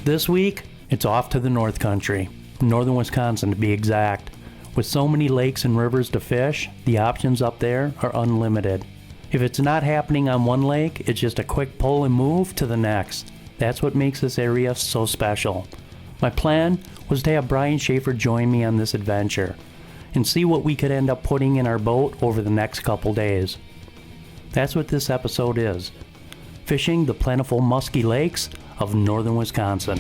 This week, it's off to the North Country, northern Wisconsin to be exact. With so many lakes and rivers to fish, the options up there are unlimited. If it's not happening on one lake, it's just a quick pull and move to the next. That's what makes this area so special. My plan was to have Brian Schaefer join me on this adventure and see what we could end up putting in our boat over the next couple days. That's what this episode is. Fishing the plentiful musky lakes of northern Wisconsin.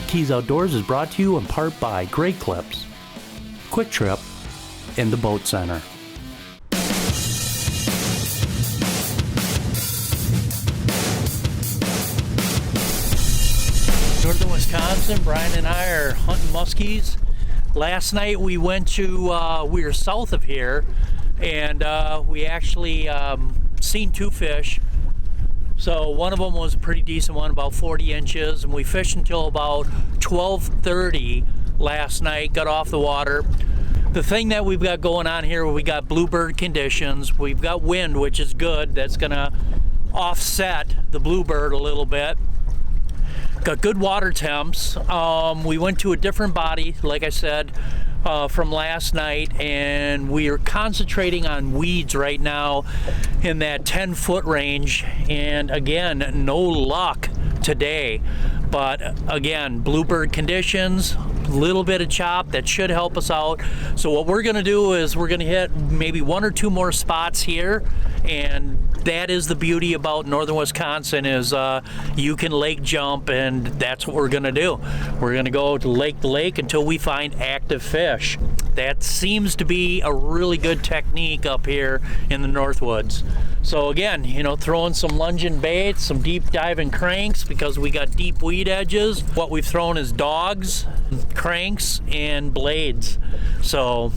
Keys Outdoors is brought to you in part by Great Clips, Quick Trip, and the Boat Center. Northern Wisconsin, Brian and I are hunting muskies. Last night we went to, we were south of here, and we actually seen two fish. So one of them was a pretty decent one, about 40 inches, and we fished until about 12:30 last night, got off the water. The thing that we've got going on here, we got bluebird conditions, we've got wind, which is good, that's gonna offset the bluebird a little bit. Got good water temps. We went to a different body, like I said, from last night, and we are concentrating on weeds right now in that 10-foot range, and again, no luck today. But again, bluebird conditions, a little bit of chop, that should help us out. So what we're gonna do is we're gonna hit maybe one or two more spots here, and that is the beauty about northern Wisconsin, is you can lake jump, and that's what we're gonna do. We're gonna go to lake until we find active fish. That seems to be a really good technique up here in the Northwoods. So again, you know, throwing some lunging baits, some deep diving cranks, because we got deep weed edges. What we've thrown is dogs, cranks, and blades. So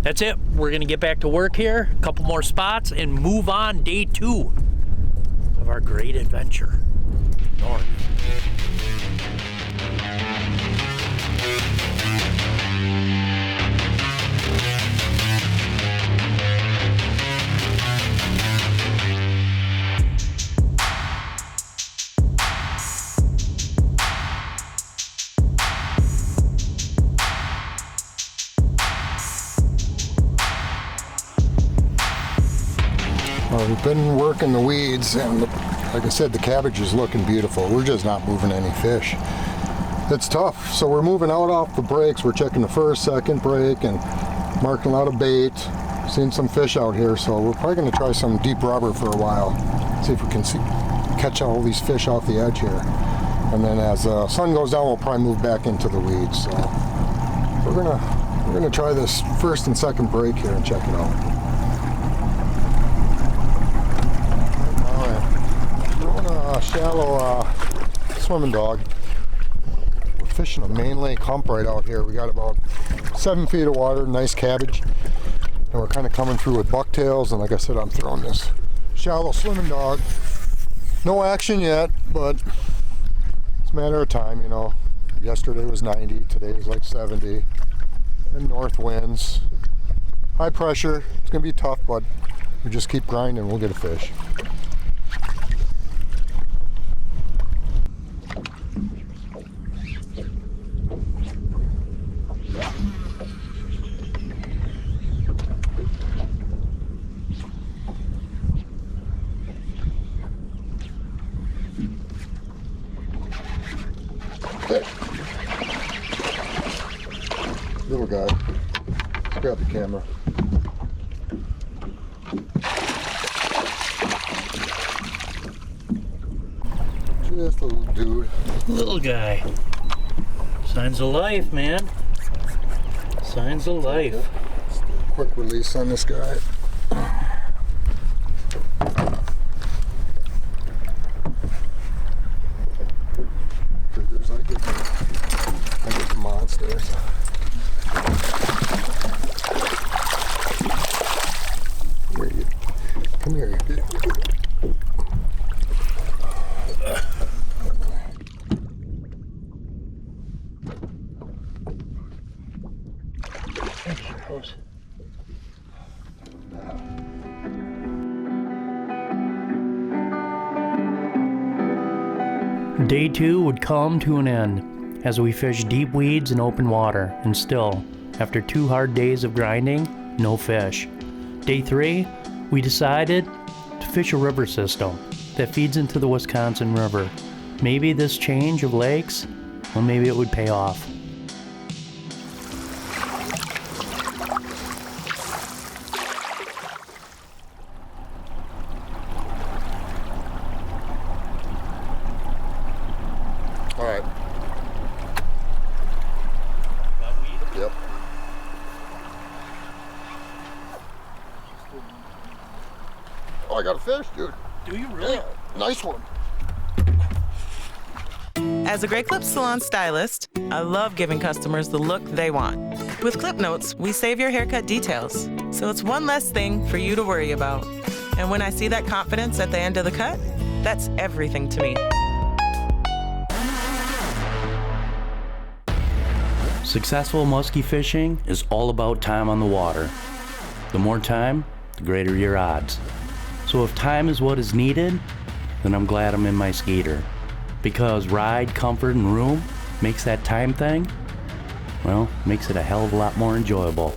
that's it. We're gonna get back to work here, a couple more spots, and move on day 2 of our great adventure north. We've been working the weeds, and like I said, the cabbage is looking beautiful. We're just not moving any fish. It's tough, so we're moving out off the breaks. We're checking the first, second break, and marking a lot of bait. Seeing some fish out here, so we're probably going to try some deep rubber for a while. See if we can catch all these fish off the edge here. And then as the sun goes down, we'll probably move back into the weeds. So we're gonna try this first and second break here and check it out. Shallow swimming dog. We're fishing a main lake hump right out here. We got about 7 feet of water, nice cabbage, and we're kind of coming through with bucktails. And like I said, I'm throwing this shallow swimming dog. No action yet, but it's a matter of time, you know. Yesterday was 90, today was like 70, and north winds, high pressure. It's gonna be tough, but we just keep grinding, we'll get a fish. Little guy. Let's grab the camera. Just a little dude. Little guy. Signs of life, man. Signs of life. Just a quick release on this guy. Figures I get the monsters. Day 2 would come to an end as we fished deep weeds and open water, and still, after 2 hard days of grinding, no fish. Day 3, we decided to fish a river system that feeds into the Wisconsin River. Maybe this change of lakes, well, maybe it would pay off. All right. Yep. Oh, I got a fish, dude. Do you really? Yeah, nice one. As a Great Clips salon stylist, I love giving customers the look they want. With Clip Notes, we save your haircut details, so it's one less thing for you to worry about. And when I see that confidence at the end of the cut, that's everything to me. Successful muskie fishing is all about time on the water. The more time, the greater your odds. So if time is what is needed, then I'm glad I'm in my Skeeter. Because ride, comfort, and room makes that time thing, well, makes it a hell of a lot more enjoyable.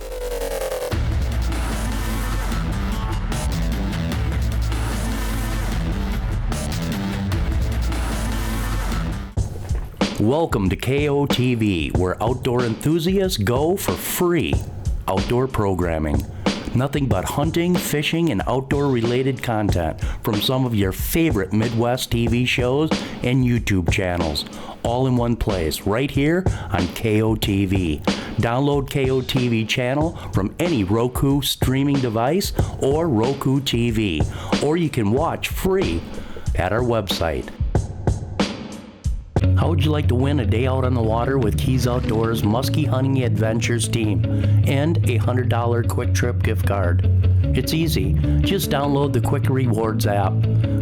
Welcome to KOTV, where outdoor enthusiasts go for free outdoor programming. Nothing but hunting, fishing, and outdoor-related content from some of your favorite Midwest TV shows and YouTube channels, all in one place, right here on KOTV. Download KOTV channel from any Roku streaming device or Roku TV, or you can watch free at our website. How would you like to win a day out on the water with Keys Outdoors Musky Hunting Adventures team and a $100 Quick Trip gift card? It's easy. Just download the Quick Rewards app.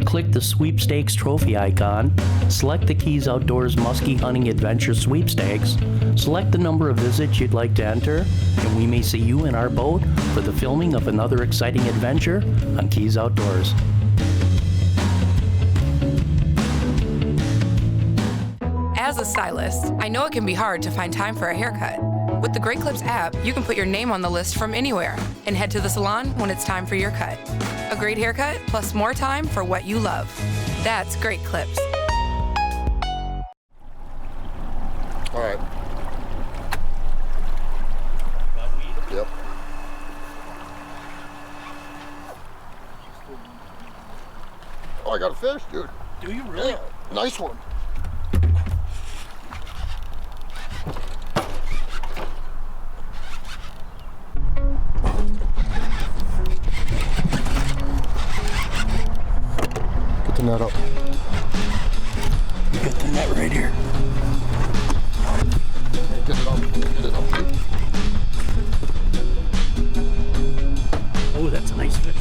Click the sweepstakes trophy icon, select the Keys Outdoors Musky Hunting Adventure sweepstakes, select the number of visits you'd like to enter, and we may see you in our boat for the filming of another exciting adventure on Keys Outdoors. As a stylist, I know it can be hard to find time for a haircut. With the Great Clips app, you can put your name on the list from anywhere and head to the salon when it's time for your cut. A great haircut plus more time for what you love. That's Great Clips. All right. Yep. Oh, I got a fish, dude. Do you really? Yeah, nice one. Get the net up. You got the net right here. Get it up. Get it up, dude. Oh, that's a nice fish.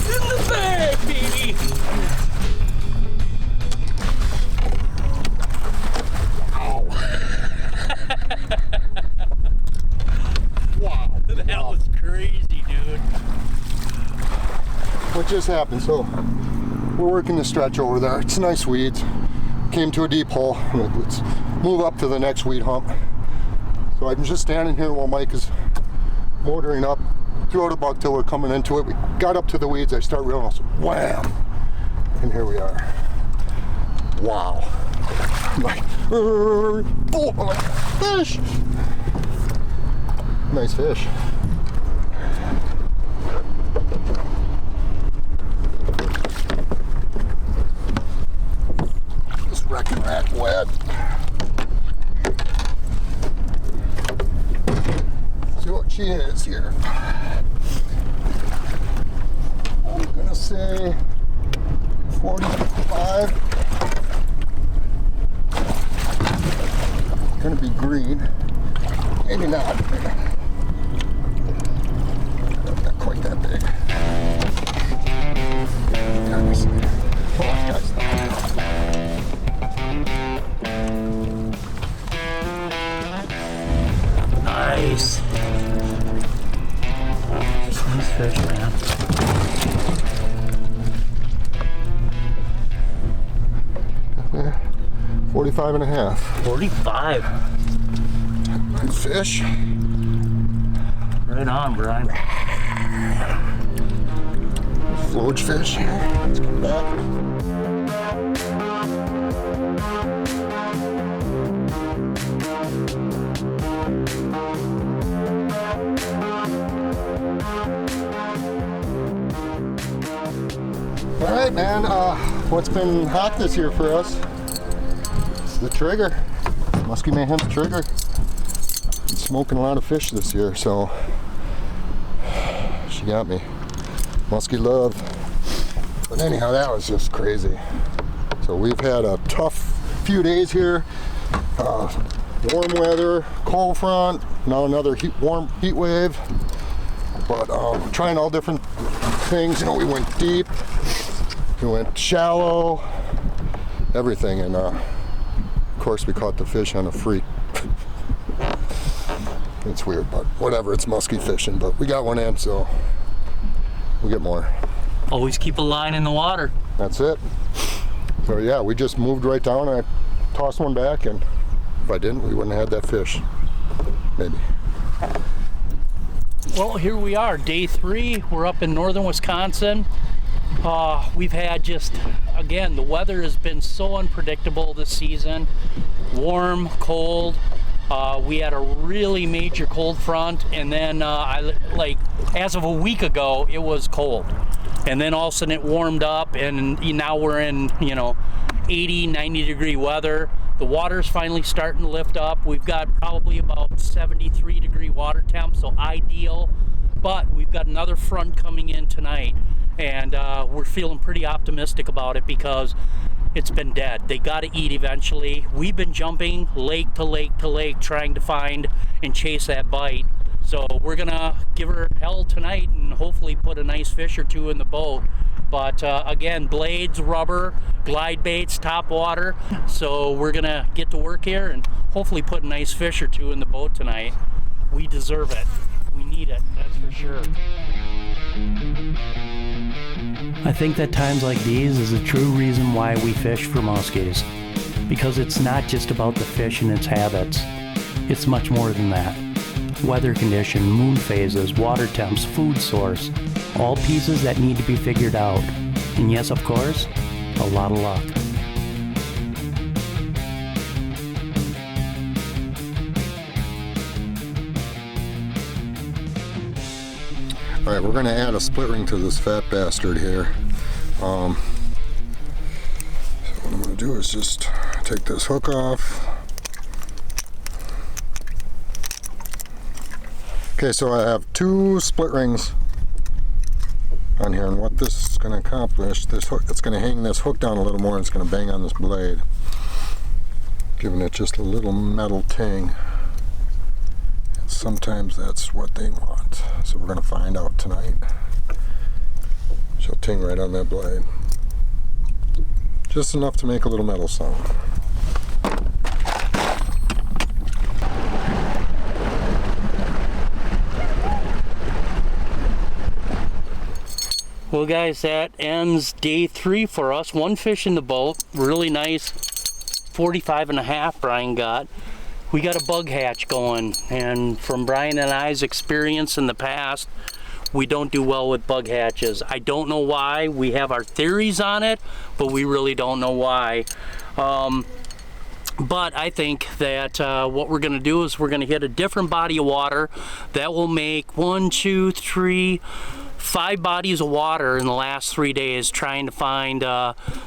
In the bag, baby! Wow. That was crazy, dude. What just happened? So we're working the stretch over there. It's nice weeds. Came to a deep hole. Let's move up to the next weed hump. So I'm just standing here while Mike is motoring up. Threw out a buck till we're coming into it. We got up to the weeds. I start reeling. So wham! And here we are. Wow. I'm like, oh, I'm like, fish! Nice fish. This wrecking rat wet. See what she is here. I'm gonna say 45. Gonna be green. Maybe not. Not quite that big. Come on, guys. 45 and a half. 45. Nice fish. Right on, Brian. Forage fish. Let's come back. All right, man. What's been hot this year for us? It's the trigger. Musky Mayhem's trigger. Been smoking a lot of fish this year, so she got me. Musky love. But anyhow, that was just crazy. So we've had a tough few days here. Warm weather, cold front, now another warm heat wave. But trying all different things. You know, we went deep, we went shallow, everything, and of course we caught the fish on a freak. It's weird, but whatever. It's musky fishing, but we got one in, so we'll get more. Always keep a line in the water. That's it. So yeah, we just moved right down. I tossed one back, and if I didn't, we wouldn't have had that fish. Maybe. Well, here we are, day 3. We're up in northern Wisconsin. We've had just, again, the weather has been so unpredictable this season. Warm, cold. We had a really major cold front, and then as of a week ago, it was cold. And then all of a sudden it warmed up, and now we're in, 80, 90 degree weather. The water's finally starting to lift up. We've got probably about 73 degree water temp, so ideal. But we've got another front coming in tonight, and we're feeling pretty optimistic about it because it's been dead. They got to eat eventually. We've been jumping lake to lake to lake trying to find and chase that bite. So we're gonna give her hell tonight and hopefully put a nice fish or two in the boat. But again, blades, rubber, glide baits, top water. So we're gonna get to work here and hopefully put a nice fish or two in the boat tonight. We deserve it. We need it, that's for sure. I think that times like these is a true reason why we fish for muskies. Because it's not just about the fish and its habits. It's much more than that. Weather condition, moon phases, water temps, food source, all pieces that need to be figured out. And yes, of course, a lot of luck. All right, we're going to add a split ring to this fat bastard here. So what I'm going to do is just take this hook off. Okay, so I have 2 split rings on here, and what this is going to accomplish, this hook, it's going to hang this hook down a little more, and it's going to bang on this blade, giving it just a little metal ting. And sometimes that's what they want, so we're going to find out tonight. She'll ting right on that blade, just enough to make a little metal sound. Well guys, that ends day 3 for us. 1 fish in the boat, really nice 45 and a half Brian got. We got a bug hatch going, and from Brian and I's experience in the past, we don't do well with bug hatches. I don't know why. We have our theories on it, but we really don't know why. But I think that what we're gonna do is we're gonna hit a different body of water that will make 1, 2, 3, 5 bodies of water in the last 3 days trying to find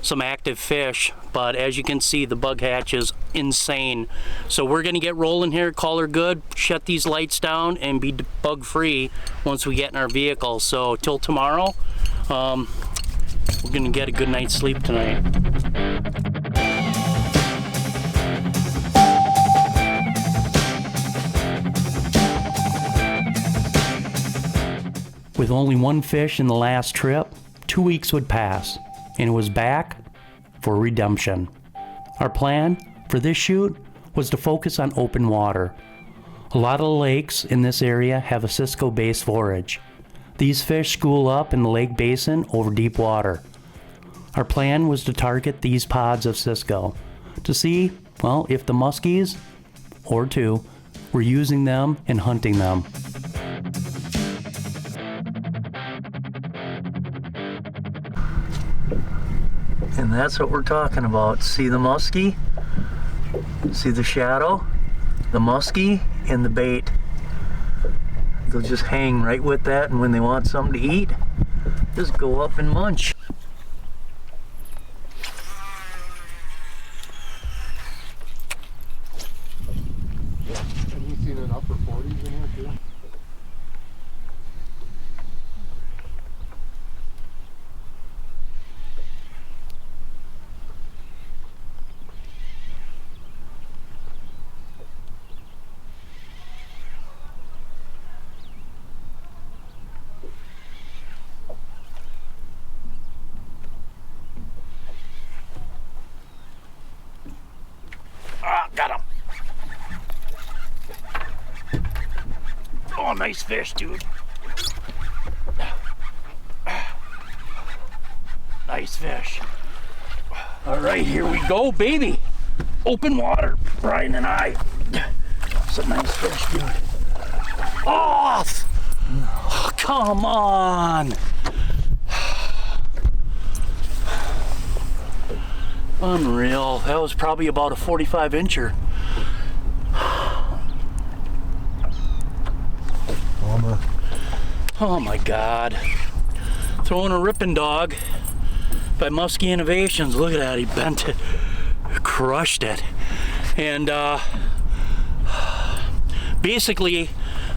some active fish. But as you can see, the bug hatch is insane. So we're gonna get rolling here, call her good, shut these lights down, and be bug free once we get in our vehicle. So till tomorrow, we're gonna get a good night's sleep tonight. With only 1 fish in the last trip, 2 weeks would pass, and it was back for redemption. Our plan for this shoot was to focus on open water. A lot of the lakes in this area have a cisco-based forage. These fish school up in the lake basin over deep water. Our plan was to target these pods of cisco. to see, well, if the muskies, or two, were using them and hunting them. And that's what we're talking about. See the muskie? See the shadow? The muskie and the bait. They'll just hang right with that, and when they want something to eat, just go up and munch. Have you seen an upper 40s in here too? Got him. Oh, nice fish, dude. Nice fish. All right, here we go, baby. Open water, Brian and I. It's a nice fish, dude. Oh, come on. Unreal. That was probably about a 45 incher. Oh my God. Throwing a ripping dog by Musky Innovations. Look at that, he bent it, crushed it. And basically,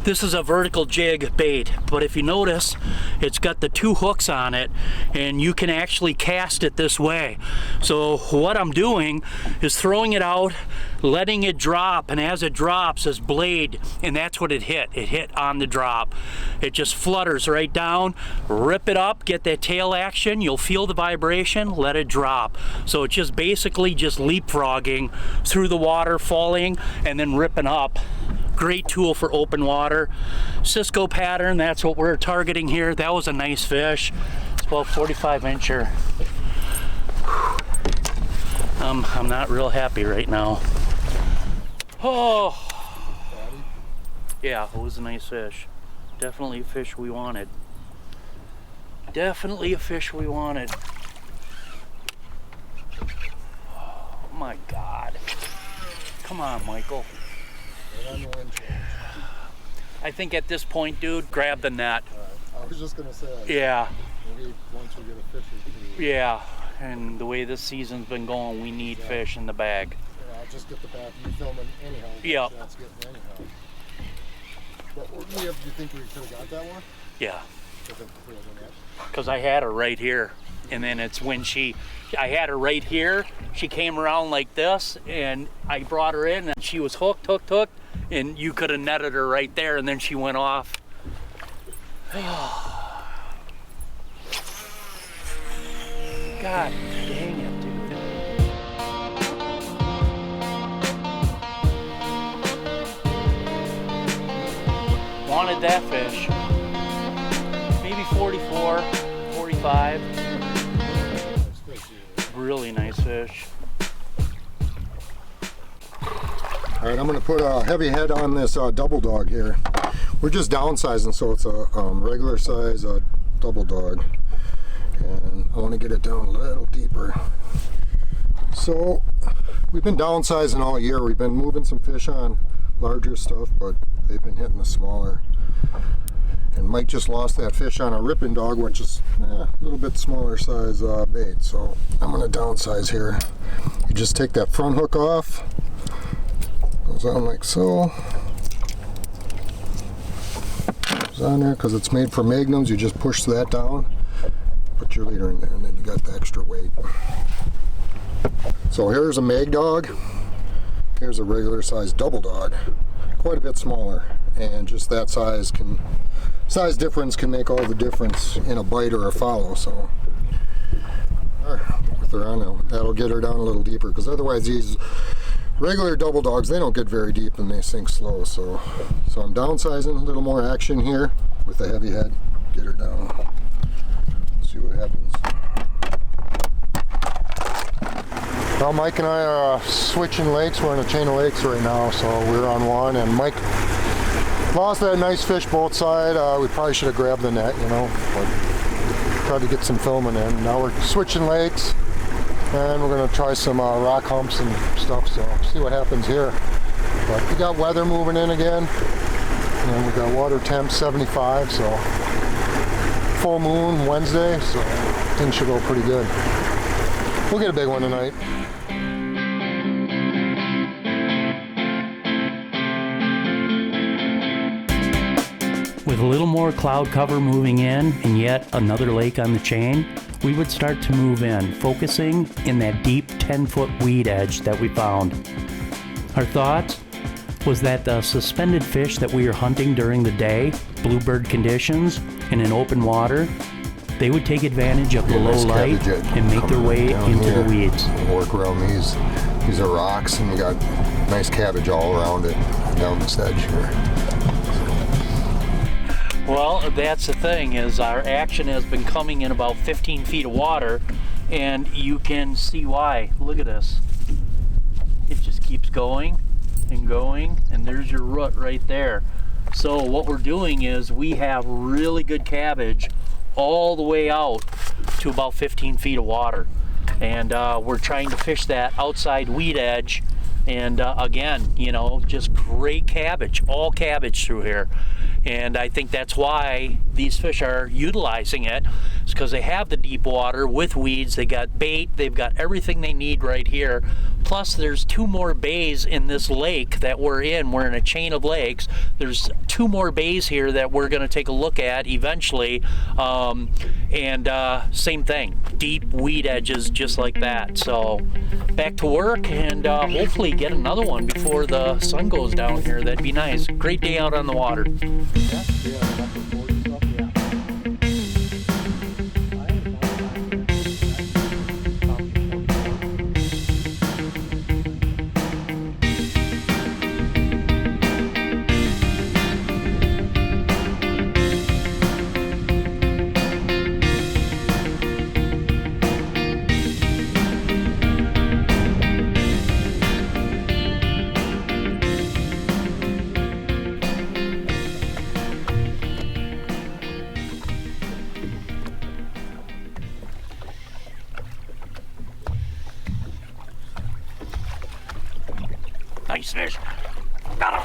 this is a vertical jig bait, but if you notice, it's got the two hooks on it, and you can actually cast it this way. So what I'm doing is throwing it out, letting it drop, and as it drops, this blade, and that's what it hit. It hit on the drop. It just flutters right down, rip it up, get that tail action, you'll feel the vibration, let it drop. So it's just basically just leapfrogging through the water, falling, and then ripping up. Great tool for open water. Cisco pattern, that's what we're targeting here. That was a nice fish. It's about 45 incher. I'm not real happy right now. Oh, yeah, it was a nice fish. Definitely a fish we wanted. Definitely a fish we wanted. Oh my God. Come on, Michael. I think at this point, dude, grab the net. I was just gonna say. Yeah. Maybe once we get a fish or two. Yeah, and the way this season's been going, we need fish in the bag. Yeah, I'll just get the bag. You film it anyhow. Yeah. That's getting anyhow. But what do you think we could have got that one? Yeah. Because I had her right here, and then it's when I had her right here, she came around like this, and I brought her in, and she was hooked, and you could have netted her right there, and then she went off. God dang it, dude. Wanted that fish. Maybe 44, 45. Really nice fish. All right, I'm going to put a heavy head on this double dog here. We're just downsizing, so it's a regular size double dog. And I want to get it down a little deeper. So we've been downsizing all year. We've been moving some fish on larger stuff, but they've been hitting the smaller. And Mike just lost that fish on a ripping dog, which is a little bit smaller size bait. So I'm going to downsize here. You just take that front hook off. Goes on like so. Goes on there because it's made for magnums. You just push that down, put your leader in there, and then you got the extra weight. So here's a mag dog. Here's a regular size double dog. Quite a bit smaller, and just that size difference can make all the difference in a bite or a follow. So with her on now, that'll get her down a little deeper, because otherwise these regular double dogs, they don't get very deep and they sink slow. So I'm downsizing, a little more action here with the heavy head. Get her down. See what happens. Well, Mike and I are switching lakes. We're in a chain of lakes right now, so we're on one, and Mike lost that nice fish both sides. We probably should have grabbed the net, you know, but tried to get some filming in. Now we're switching lakes, and we're going to try some rock humps and stuff, so see what happens here. But we got weather moving in again, and we got water temp 75, so full moon Wednesday, so things should go pretty good. We'll get a big one tonight. With a little more cloud cover moving in and yet another lake on the chain, we would start to move in, focusing in that deep 10-foot weed edge that we found. Our thoughts was that the suspended fish that we were hunting during the day, bluebird conditions, and in open water, they would take advantage of the low light and make their way into the weeds. Work around these. These are rocks, and you got nice cabbage all around it down this edge here. Well, that's the thing, is our action has been coming in about 15 feet of water, and you can see why. Look at this. It just keeps going and going, and there's your root right there. So what we're doing is we have really good cabbage all the way out to about 15 feet of water, and we're trying to fish that outside weed edge, and again, you know, just great cabbage, all cabbage through here. And I think that's why these fish are utilizing it. It's because they have the deep water with weeds, they got bait, they've got everything they need right here. Plus there's 2 more bays in this lake that we're in. We're in a chain of lakes. There's 2 more bays here that we're gonna take a look at eventually. Same thing, deep weed edges just like that. So back to work, and hopefully get another one before the sun goes down here. That'd be nice. Great day out on the water. Nice fish. Got him.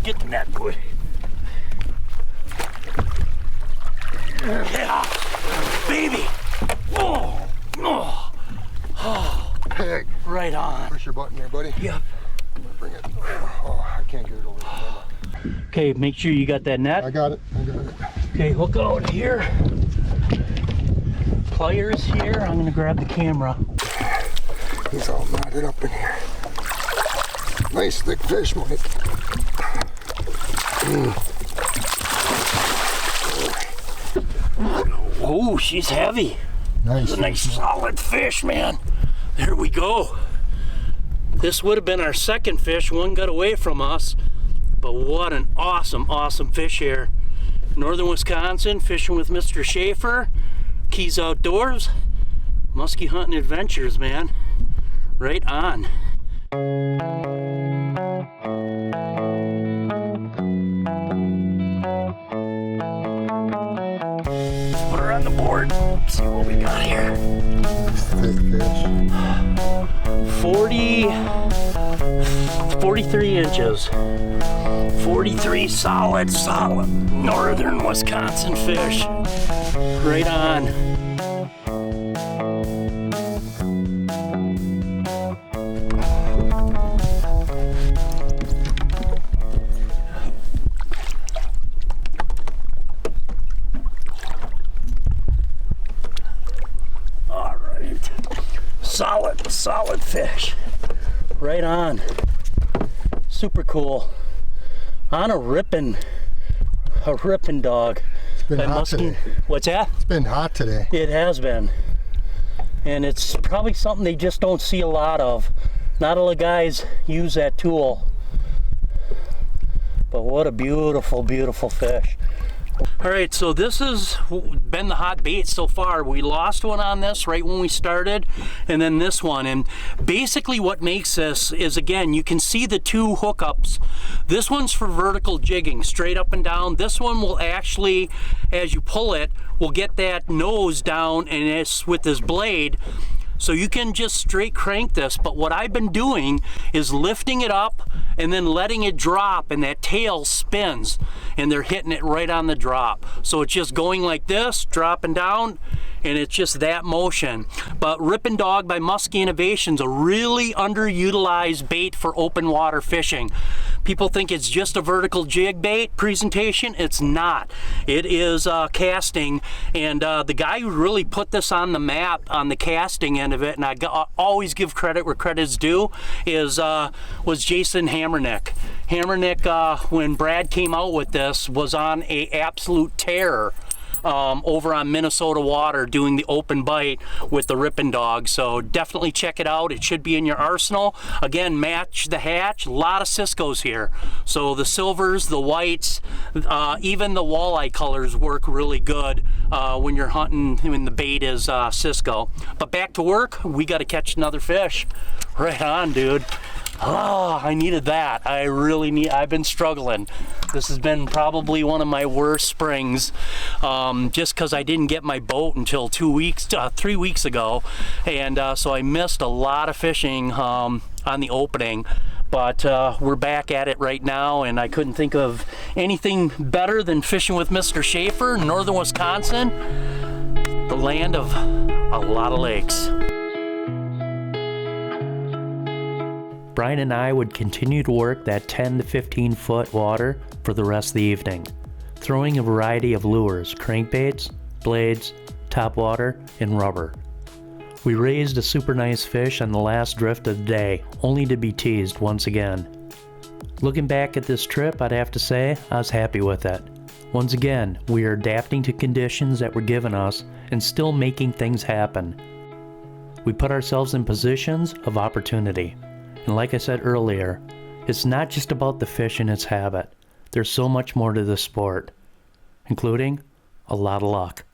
Get the net, boy. Yeah, baby. Oh, oh, oh. Pig. Right on. Push your button there, buddy. Yep. Bring it. Oh, I can't get it over the camera. Okay, make sure you got that net. I got it. Okay, hook out here. Pliers here. I'm gonna grab the camera. He's all knotted up in here. Nice thick fish, Mike. Oh, she's heavy. Nice. It's a nice solid fish, man. There we go. This would have been our second fish. One got away from us, but what an awesome, awesome fish here. Northern Wisconsin, fishing with Mr. Schaefer. Keys Outdoors, musky hunting adventures, man. Right on. Put her on the board. Let's see what we got here. Thick fish. 43 inches. 43 solid Northern Wisconsin fish. Right on. All right. Solid fish. Right on. Super cool. On a ripping dog. It's been hot today. What's that? It's been hot today. It has been. And it's probably something they just don't see a lot of. Not a lot of guys use that tool. But what a beautiful, beautiful fish. All right, so this has been the hot bait so far. We lost one on this right when we started, and then this one. And basically what makes this is, again, you can see the two hookups. This one's for vertical jigging, straight up and down. This one will actually, as you pull it, will get that nose down, and it's with this blade. So you can just straight crank this, but what I've been doing is lifting it up and then letting it drop, and that tail spins and they're hitting it right on the drop. So it's just going like this, dropping down, and it's just that motion. But Rippin' Dog by Musky Innovations, a really underutilized bait for open water fishing. People think it's just a vertical jig bait presentation. It's not. It is casting, and the guy who really put this on the map on the casting end of it, and I always give credit where credit's due, was Jason Hammernick. Hammernick, when Brad came out with this, was on a absolute tear over on Minnesota water doing the open bite with the Rippin' Dog. So definitely check it out. It should be in your arsenal. Again, match the hatch. A lot of Cisco's here. So the silvers, the whites, even the walleye colors work really good when you're hunting when the bait is Cisco. But back to work. We got to catch another fish. Right on, dude. Oh, I needed that. I've been struggling. This has been probably one of my worst springs, just because I didn't get my boat until 3 weeks ago, and so I missed a lot of fishing on the opening. But we're back at it right now, and I couldn't think of anything better than fishing with Mr. Schaefer, northern Wisconsin, the land of a lot of lakes. Brian and I would continue to work that 10 to 15 foot water for the rest of the evening, throwing a variety of lures, crankbaits, blades, topwater, and rubber. We raised a super nice fish on the last drift of the day, only to be teased once again. Looking back at this trip, I'd have to say I was happy with it. Once again, we are adapting to conditions that were given us and still making things happen. We put ourselves in positions of opportunity. And like I said earlier, it's not just about the fish and its habit. There's so much more to this sport, including a lot of luck.